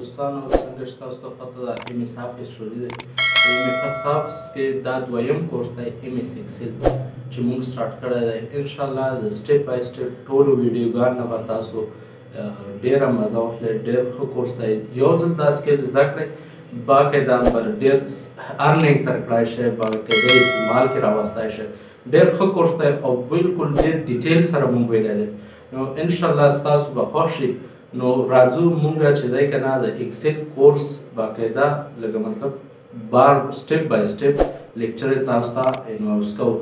دوستانو څنګه چې تاسو ته پته ده ایم ایس حافظ شروع دی ایم ایس حافظ کې دا دویم کورس دی ایم ایس ایکسل چې موږ سټارټ کړی دی انشاءالله د سټیپ بای سټیپ ټولو ویډیوګانو نه به تاسو ډېره مزه واخلئ ډېر ښه کورس دی یو ځل دا سکل زده کړئ باقاعده ډېر ارننګ تر کړای شئ باقاعده استعمال کې راوستی شئ ډېر ښه کورس دی او بالکل ډېر ډیټیل سره موږ ویلی دی نو انشاءالله ستاسو به خوښ شي نو راځو مونږ چې دی که نه د ایکسل کورس باقاعده لږه مطلب بار سټیپ بای سټیپ لیکچر یې تاسو ته انواوس کوو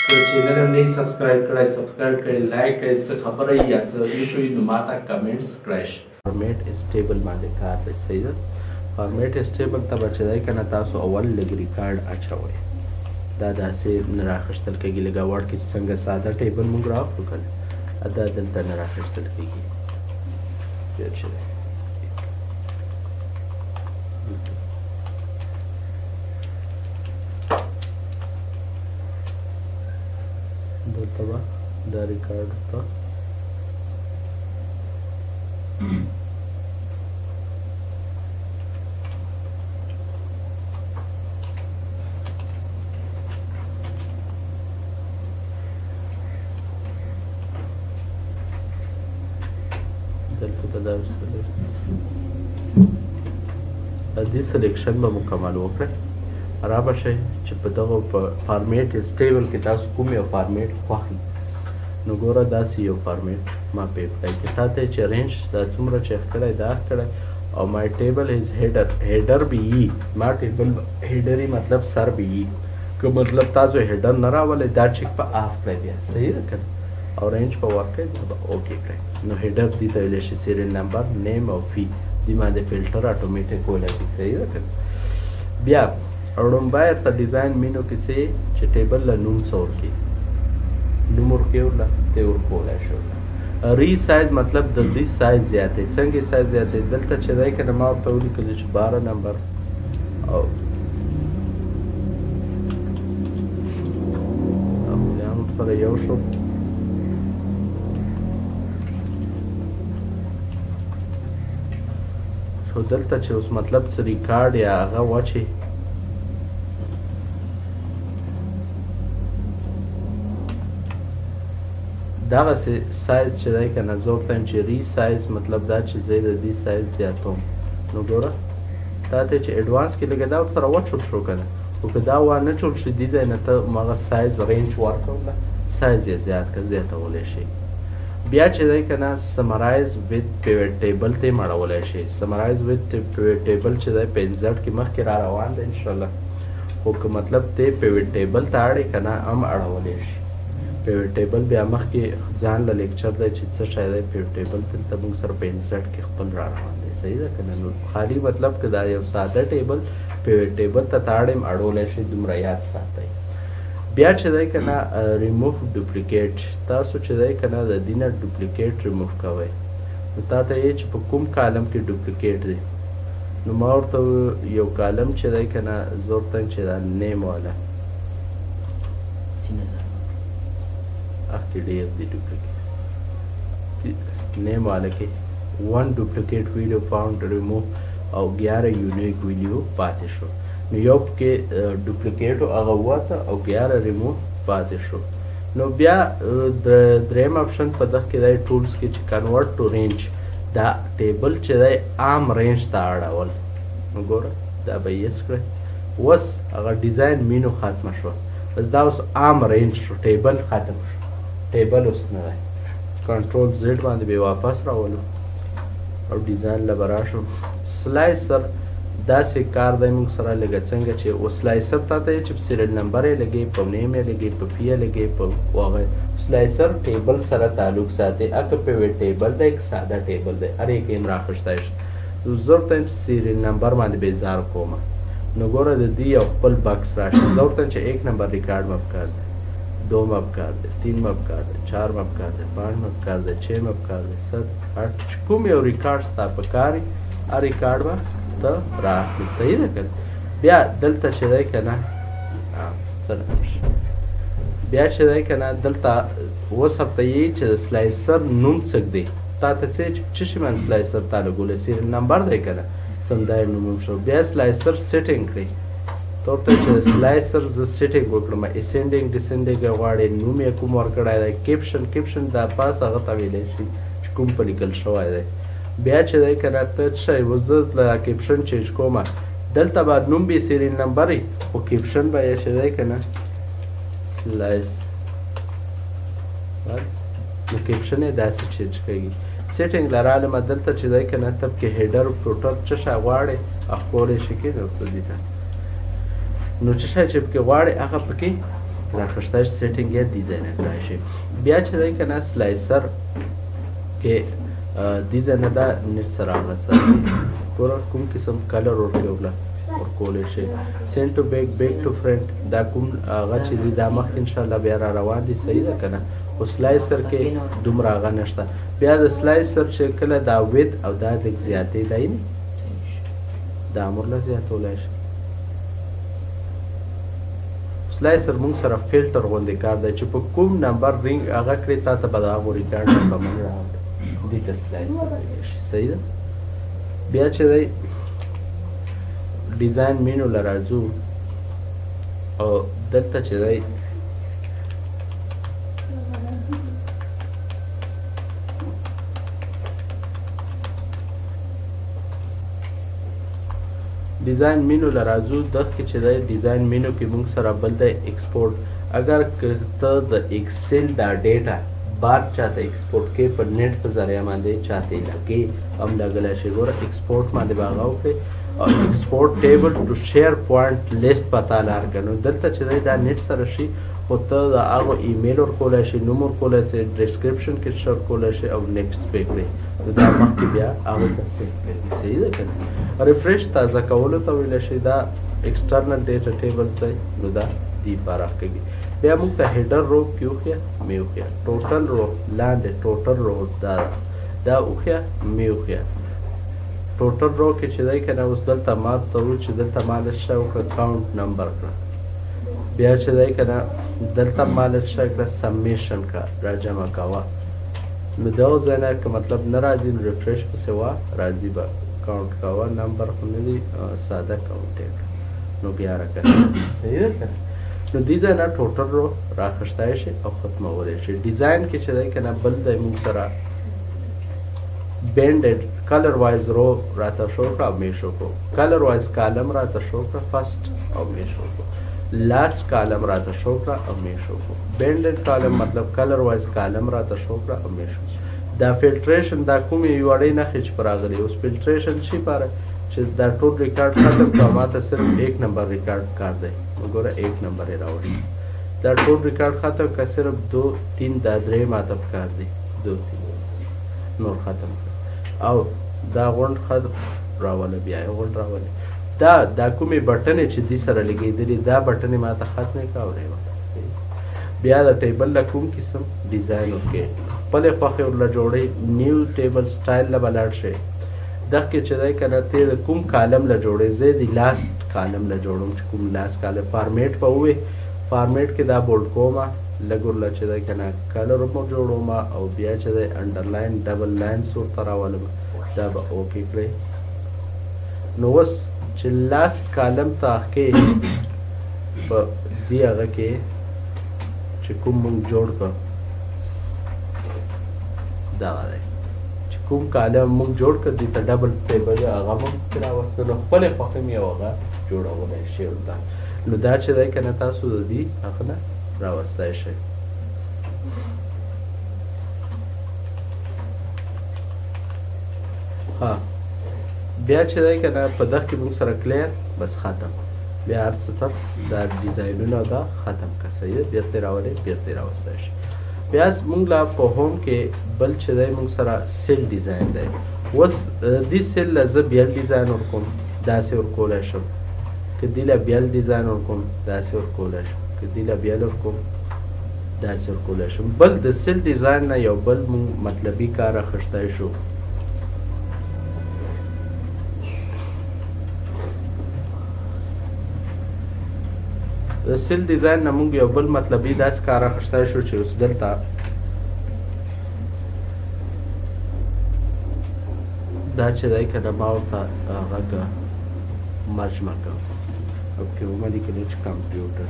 که چینل هم نه سبسکرایب کړی سبسکرایب کړئ لایک کړئ څه خبره یا څه ایشو وي نو ما ته کمنټس کړی شي فارمیټ اسټیبل باندې کار دی صحیح ده فارمیټ اسټیبل ته به چې دی که نه تاسو اول لږ ریکارډ اچوئ دا داسې نه راخیستل کېږي لږه وړ کې چې څنګه ساده ټیبل مونږ راوخلو که نه دا دلته نه راخیستل کېږي دلته به دا ریکارډ ته دې سلیکشن به مکمل وکړئ را به شئ چې په دغه فارمیټ اسټیبل کې تاسو کوم یو فارمیټ خوښ نو ګوره داسې یو فارمیټ ما پې کړی چې تا ته چې رینج دا څومره چیک کړی دا کړی او مای ټیبل از هیډر به وي ما ټیبل هیډري مطلب سر به وي که مطلب تاسو هیډر نه راولئ دا چیک په آف کړئ بیا صحیح ده که او رینج په ورکړئ دا به اوکې کړئ نو هیډر دې ته ویلی شي سیریل نمبر نیم او فی دې باندې فلټر اټومیټک ولګي صحیح ده که بیا لومبی ورته ډیزاین مینو کې څه چې ټیبل له نوم څه ورکړي نوم ورکړي ورله ته ورکولی شي ری سایز مطلب د دې سایز زیاتوي څنګه سایز زیاتوي دلته چې دی که نه ما ورته ولیکلي چې 12 نمبر او هم سره یو شو خو دلته چې اوس مطلب څه ریکارډ یا هغه واچي دغسې سایز چې دی که نه زه ورته یم چې ری سایز مطلب دا چې زه د دې سایز زیاتوم نو ګوره تا ته چې اډوانس کې لږه دا ورسره وچول شو که نه خو که دا وانه چول شي دې ځای نه ته هماغه سایز رینج ورکړله سایز یې زیات که زیاتولی شي بیا چې دی که نه سمرایز ویت پیوټ ټیبل ته یې مړولی شي سمرایز ویت پیوټ ټیبل چې دی 65 کې مخکې را روان دی انشاءالله خو که مطلب ته پیوټ ټیبل ته اړې که نه هم اړولی شي پیوټ ټیبل بیا مخکې ځان له لیکچر دی چې څه شی دی پیوټ ټیبل دلته موږ سره 65 کې خپل را روان دی صحیح ده که نه نو خالي مطلب که دا یو ساده ټیبل پیوټ ټیبل ته تاړې هم اړولی شي دومره یاد ساتئ بیا چې دی که نه ریموف ډوپلیکیټ تاسو چې دی که نه د دې نه ډوپلیکیټ ریموف کوئ نو تا ته یې چې په کوم کالم کې ډوپلیکیټ دی نو ما ورته یو کالم چې دی که نه زه ورته یم چې دا نیم والا کې ډېر دی ډوپلیکیټ نیم والا کې 1 ډوپلیکیټ ویډیو فاوند ریموف او 11 یونیک ویډیو پاتې شو نو یو پکې ډوپلیکیټ هغه ووته او 11 ریموف پاتې شو نو بیا دریم آپشن په دغه کې دی ټولز کې چې کنورټ ټو رینج دا ټیبل چې دی عام رینج ته اړول نو ګوره دا به یس کړئ اوس هغه ډیزاین مینو ختمه شوه بس دا اوس عام رینج شو ټیبل ختم شو ټیبل اوس نه دی کنټرول زیډ باندې به واپس راولو او ډیزاین له به راشو سلایسر داسې کار دی موږ سره لږه څنګه چې اوس سلایسر تا ته چې په سیریل نمبر یې لګوي په نیم یې لګوي په فی یې لګوي په هغه سلایسر ټیبل سره تعلق ساتي اکه پیوټ ټیبل دی که ساده ټیبل دی هر یې کې هم راخیستی شي زه ورته یم سیریل نمبر باندې بیزار کومه نو ګوره د دې یو خپل بکس راشي زه ورته یم چې 1 نمبر ریکارډ مپکار دی 2 مپکار دی 3 مپکار دی 4 مپکار دی 5 مپکار دی 6 مپکار دی 7 8 چې کوم یو ریکارډ ستا پکار وي هر ریکارډ به ته رااخلي صحیح ده که بیا دلته چې دی که نه بیا چې دی که نه دلته اوس ورته یې چې د سلایسر نوم څه ږدي تا ته څه چې شي باندې سلایسر تا لګولی سیریل نمبر دی که نه سیستم دا نوم شو. بیا سلایسر سیټینګ کړئ. ته چې سلایسر زه سیټینګ وکړم اسینډینګ ډیسینډینګ غواړئ نوم یې کوم ورکړی دی کیپشن دا پاس هغه ته ویلی شي چې کوم په لیکل شوی دی. بیا چې دی که نه ته څه شی اوس زه کیپشن چینج کوم دلته به نوم به سیریل نمبر وي خو کیپشن به یې چې دی که نه سلایس نو کیپشن یې داسې چینج کېږي. سیټینګ لرالم دلته چې دی که نه ته پکې هیډر ټوټل څه شی غواړې هغه کولی شي کې درته دي ته نو چې شی چې پکې غواړې هغه پکې راښکته شي سیټینګ یې ډیزاین کړای شي. بیا چې دی که نه سلایسر کې ډیزاین دا نیټ سره هغه ساتي ګوره کوم قسم کلر ورکولی شي. سینډ ټو بیک ټو فرنټ دا کوم هغه چې دي دا مخکې انشاءالله بیا را روان دي صحیح ده که نه خو سلایسر کې دومره هغه نشته. بیا د سلایسر چې کله دا وید او دا لږ زیاتې دی نه دا مرله زیاتولی شي. سلایسر مونږ سره فلټر غوندې کار دی چې په کوم نمبر رینګ هغه کړې تا ته به د هغو ریکارډ نمبر باندې راوړي دې ته سلایسر ویلی شي صحیح ده. بیا چې دی ډیزاین مینو له راځو او دلته چې دی ډیزاین مینو له راځو دغه چې دی ډیزاین مینو کې موږ سره بل دی ایکسپورټ. اگر ته د ایکسل دا ډیټا بار چاته ایکسپورټ کې په نیټ په ذریعه باندې چاته لګې هم لګلی شي ګوره ایکسپورټ باندې به هغه وکړې او ایکسپورټ ټیبل ټو شیر پوینټ لیست په تا لار کړو دلته چې دی دا نیټ سره شي خو ته د هغو ایمیل ورکولی شي نوم ورکولی شي ډسکرپشن کې څه ورکولی شي او نیکسټ پې کړې نو دا مخکې بیا هغه ته سیف کوي صحیح ده که نه. ریفریش تازه کولو ته ویلی شي دا ایکسټرنل ډیټا ټیبل دی نو دا دې پراخ کوي. بیا موږ ته هیډر رو کې وښیه مې وښیه ټوټل رو لاندې ټوټل رو دا وښیه مې وښیه ټوټل رو کې چې دی که نه اوس دلته ما ته وویل چې دلته ما له څه وکړه کاونټ نمبر کړه. بیا چې دی که نه دلته ما له څه کړه سمیشن کړه راجمع کوه نو دغه ځای نه که مطلب نه راځي نو ریفریش پسې وه راځي به کاونټ کوه نمبر خو نه دي ساده کاونټ یې کړه نو بیا راکړه صحیح ده که نه. نو دې ځای نه ټوټل رو راخیستی شي او ختمولی شي. ډیزاین کې چې دی که نه بل دی موږ سره بینډډ کلر وایز رو راته شو کړه او میشو کړو کلر وایز کالم راته شو کړه فسټ او میشو کړو لاست کالم راته شو کړه او میشو کړو. بینډډ کالم مطلب کلر وایز کالم راته شو کړه او میشو. دا فلټریشن دا کومې یو اړې نښې چې په راغلي اوس فلټریشن شي پاره چې دا ټول ریکارډ ختم کړه ما ته صرف 1 نمبر ریکارډ کار دی وګوره 1 نمبر یې راوړي. دا ټول ریکارډ ختم کړه صرف 2 3 دا درې ماته پکار دی 2 3 نور ختم او دا غونډ ختم راوله بیا یې غونډ راولې دا کومې بټنې چې دې سره لګېدلي دا بټنې ما ته ختمې کړه او بیا د ټیبل له کوم قسم ډیزاین وکړې خپلې خوښې ورله جوړئ نیو ټیبل سټایل له به لاړ شئ. دغه کې چې دی که نه ته د کوم کالم له جوړئ زه د لاست کالم له جوړم چې کوم لاست کالم فارمیټ به ووې فارمیټ کې دا بولډ کومه لږ ورله چې دی که نه کلر مو جوړوم او بیا چې دی انډرلاین ډبل لاینس ورته راولم دا به اوکې کړئ. نو اوس چې لاست کالم ته کې په دې هغه کې چې کوم مونږ جوړ کړ دا دی چې کوم کالم مونږ جوړ کړ دې ته ډبل ټیبل هغه مونږ راوستل خپلې خوښې مې هغه جوړولی شي ورته نو دا چې دی که نه تاسو د دې هغه نه راوستی شئ. ها بیا چې دی که نه په دغه کې مونږ سره کلیر بس ختم بیا هر څه تر دا ډیزاینونه دا ختم که صحیح ده بیرته راولئ بیرته راوستی شي. بیا مونږ لا په هوم کې بل چې دی مونږ سره سیل ډیزاین دی. اوس دې سیل له زه بیل ډیزاین ورکوم داسې ورکولی شم که دې له بیل ډیزاین ورکوم داسې ورکولی شم که دې له بیل ورکوم داسې ورکولی شم. بل د سیل ډیزاین نه یو بل مونږ مطلبي کار اخیستی شو د سیل ډیزاین نه مونږ یو بل مطلبي داسې کار اخیستی شو چې اوس دلته دا چې دی که نه ما ورته هغه مرج مکم او کې ومه لیکلی چې کمپیوټر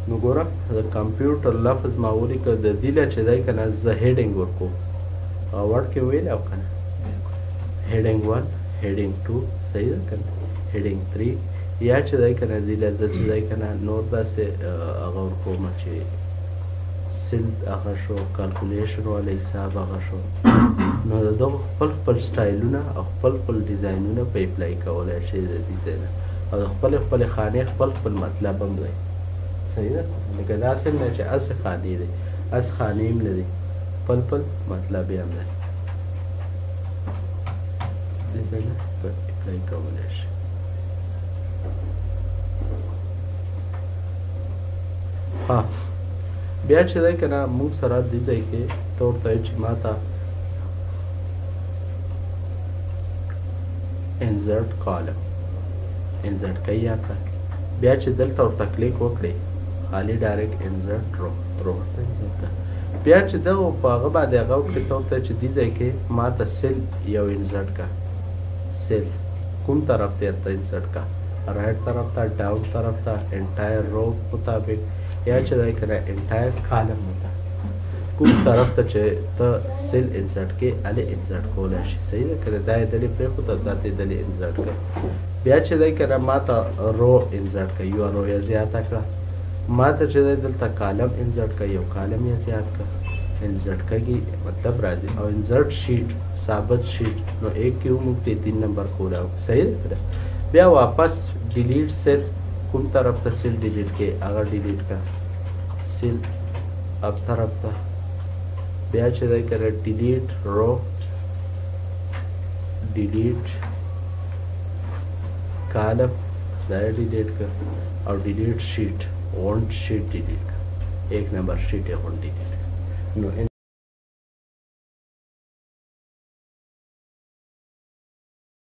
نو ګوره د کمپیوټر لفظ ما ولیکه د دې له چې دی که نه زه هیډینګ ورکو ورډ کې ویل او که نه هیډینګ 1 هیډینګ 2 صحیح ده که نه هیډینګ 3 یا چې دی که نه دې له زه چې دی که نه نور داسې هغه ورکومه چې سیل هغه شو کالکولیشن والا حساب هغه شو نو د دغو خپل خپل سټایلونه او خپل خپل ډیزاینونه په اپلای کولی شي د ډیزاین او د خپلې خپلې خانې خپل خپل مطلب هم دی صحیح ده لکه داسې نه چې هسې خانې دی هسې خانې هم نه دي خپل خپل مطلب یې هم دی ډیزاین په اپلای کولی شي ها بیا چې دی که نه موږ سره دې ځای کې ته ورته وایي چې ما ته انزرټ کالم انزرټ کوي یا که بیا چې دلته ورته کلیک وکړې خالي ډایرکټ انزرټ رو بیا چې دغه په هغه باندې هغه وکړې ته ورته چې دې ځای کې ما ته سیل یو انزرټ کا سیل کوم طرف ته ورته انزرټ کا رائټ طرف ته ډاون طرف ته انټایر رو مطابق یا چې دی که نه انټایر کالم مطابق کوم طرف ته چې ته سیل انسرټ کې هلې انسرټ کولی شي صحیح ده که نه دا یې دلې پرېښوده دا ته یې دلې انسرټ کړه بیا چې دی که نه ما ته رو انسرټ کړه یوه رو یې زیاته کړه ما ته چې دی دلته کالم انسرټ کړه یو کالم یې زیات کړه انسرټ کږي مطلب راځي او انسرټ شیټ ثابت شیټ نو ایک کې موږ ته 3 نمبر کولا صحیح ده که نه بیا واپس ډیلیټ سیل کوم طرف ته سیل ډیلیټ کې هغه ډیلیټ کړه سیل اب طرف ته بیا چې دی که نه ډیلیټ رو ډیلیټ کالم دا یې ډیلیټ کړه او ډیلیټ شیټ غونډ شیټ ډیلیټ کړه 1 نمبر شیټ یې غونډ ډیلیټ کړه نو